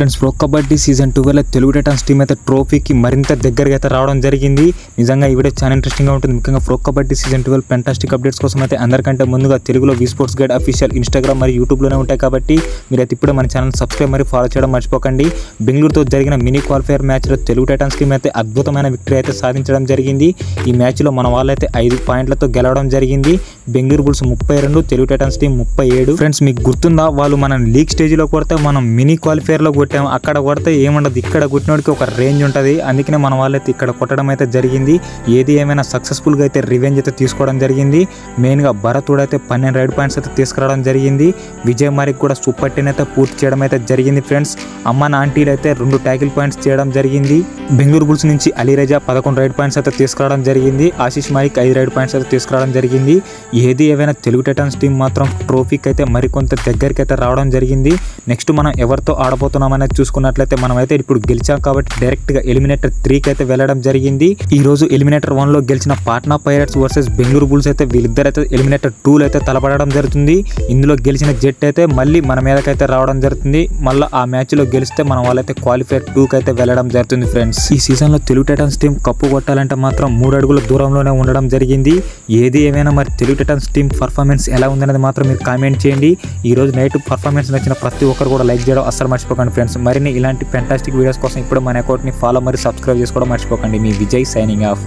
Friends, pro kabaddi season 12 Telugu Titans team అయితే ట్రోఫీకి మరింత దగ్గరగా అయితే రావడం జరిగింది. నిజంగా ఈ వీడియో చాలా ఇంట్రెస్టింగ్గా ఉంటుంది. ముఖ్యంగా pro kabaddi season 12 fantastic updates కోసం అయితే అందరికంటే ముందుగా తెలుగులో వి స్పోర్ట్స్ గైడ్ అఫీషియల్ ఇన్స్టాగ్రామ్ మరియు యూట్యూబ్లోనే ఉంటాయి కాబట్టి మీరైతే ఇప్పుడే మన ఛానల్ సబ్స్క్రైబ్ మరియు ఫాలో చేయడం మర్చిపోకండి. బెంగళూరుతో జరిగిన మినీ క్వాలిఫైర్ మ్యాచ్లో తెలుగు టైటాన్స్ టీమ్ అయితే అద్భుతమైన విక్టరీ అయితే సాధించడం జరిగింది. ఈ మ్యాచ్లో మన వాళ్ళైతే 5 పాయింట్లతో గెలవడం జరిగింది. Bengaluru bulls 32, Telugu Titans team 37. Friends, మీకు గుర్తుందా, వాళ్ళు మనం లీగ్ స్టేజ్లో కొడితే మనం మినీ క్వాలిఫైర్లో కొట్టాము. అక్కడ కొడితే ఏముండదు, ఇక్కడ కొట్టినోడికి ఒక రేంజ్ ఉంటుంది. అందుకనే మన వాళ్ళైతే ఇక్కడ కొట్టడం అయితే జరిగింది. ఏది ఏమైనా సక్సెస్ఫుల్గా అయితే రివెంజ్ అయితే తీసుకోవడం జరిగింది. మెయిన్గా భరతుడు అయితే 12 రైడ్ పాయింట్స్ అయితే తీసుకురావడం జరిగింది. విజయ్ మారికి కూడా సూపర్ 10 అయితే పూర్తి చేయడం అయితే జరిగింది. ఫ్రెండ్స్, అమ్మ నాంటీలు అయితే 2 ట్యాకిల్ పాయింట్స్ చేయడం జరిగింది. బెంగళూరు బుల్స్ నుంచి అలీరజా 11 రైడ్ పాయింట్స్ అయితే తీసుకురావడం జరిగింది. ఆశీష్ మాలిక్ 5 రైడ్ పాయింట్స్ అయితే తీసుకురావడం జరిగింది. ఏది ఏమైనా తెలుగు టైటాన్స్ టీం మాత్రం ట్రోఫీకి అయితే మరికొంత దగ్గరికి అయితే రావడం జరిగింది. నెక్స్ట్ మనం ఎవరితో ఆడబోతున్నాం అనేది చూసుకున్నట్లయితే మనమైతే ఇప్పుడు గెలిచాం కాబట్టి డైరెక్ట్గా ఎలిమినేటర్ 3కి అయితే వెళ్ళడం జరిగింది. ఈ రోజు ఎలిమినేటర్ 1లో గెలిచిన Patna pirates versus Bengaluru bulls అయితే వీళ్ళిద్దరైతే ఎలిమినేటర్ 2లో అయితే తలపడడం జరుగుతుంది. ఇందులో గెలిచిన జట్ అయితే మళ్ళీ మన మీదకైతే రావడం జరుగుతుంది. మళ్ళీ ఆ మ్యాచ్లో గెలిస్తే మన వాళ్ళైతే క్వాలిఫైర్ 2కి అయితే వెళ్ళడం జరుగుతుంది. ఫ్రెండ్స్, ఈ సీజన్లో తెలుగు టైటాన్స్ టీం కప్పు కొట్టాలంటే మాత్రం 3 అడుగుల దూరంలోనే ఉండడం జరిగింది. ఏది ఏమైనా మరి తెలుగు టైటాన్స్ టీం పర్ఫార్మెన్స్ ఎలా ఉందనేది మాత్రం మీరు కామెంట్ చేయండి. ఈ రోజు నైట్ పర్ఫార్మెన్స్ నచ్చిన ప్రతి ఒక్కరు కూడా లైక్ చేయడం అస్సలు మర్చిపోకండి. ఫ్రెండ్స్, మరిన్ని ఇలాంటి ఫెంటాస్టిక్ వీడియోస్ కోసం ఇప్పుడు మన అకౌంట్ని ఫాలో మరియు సబ్స్క్రైబ్ చేసుకోవడం మర్చిపోకండి. మీ విజయ్ సైనింగ్ ఆఫ్.